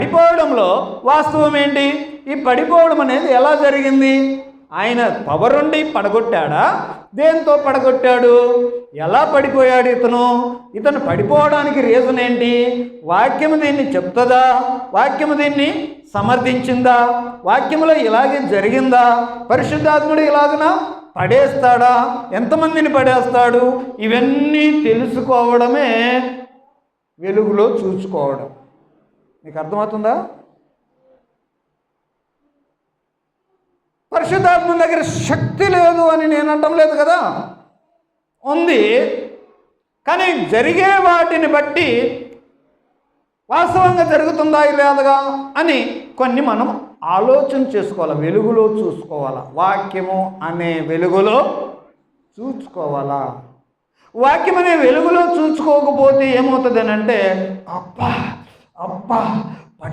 పడిపోవడంలో వాస్తవం ఏంటి? ఈ పడిపోవడం అనేది ఎలా జరిగింది? ఆయన పవర్ ఉండి పడగొట్టాడా? దేంతో పడగొట్టాడు? ఎలా పడిపోయాడు ఇతను పడిపోవడానికి రీజన్ ఏంటి? వాక్యము దీన్ని చెప్తుందా? వాక్యము దీన్ని సమర్థించిందా? వాక్యములో ఇలాగే జరిగిందా? పరిశుద్ధాత్ముడు ఇలాగనా పడేస్తాడా? ఎంతమందిని పడేస్తాడు? ఇవన్నీ తెలుసుకోవడమే వెలుగులో చూసుకోవడం. మీకు అర్థమవుతుందా? పరిశుద్ధాత్మ దగ్గర శక్తి లేదు అని నేను అనటం లేదు కదా, ఉంది. కానీ జరిగే వాటిని బట్టి వాస్తవంగా జరుగుతుందా లేదుగా అని కొన్ని మనం ఆలోచన చేసుకోవాలి. వెలుగులో చూసుకోవాలా, వాక్యము అనే వెలుగులో చూసుకోవాలా. వాక్యం అనే వెలుగులో చూసుకోకపోతే ఏమవుతుంది అని అంటే, అబ్బా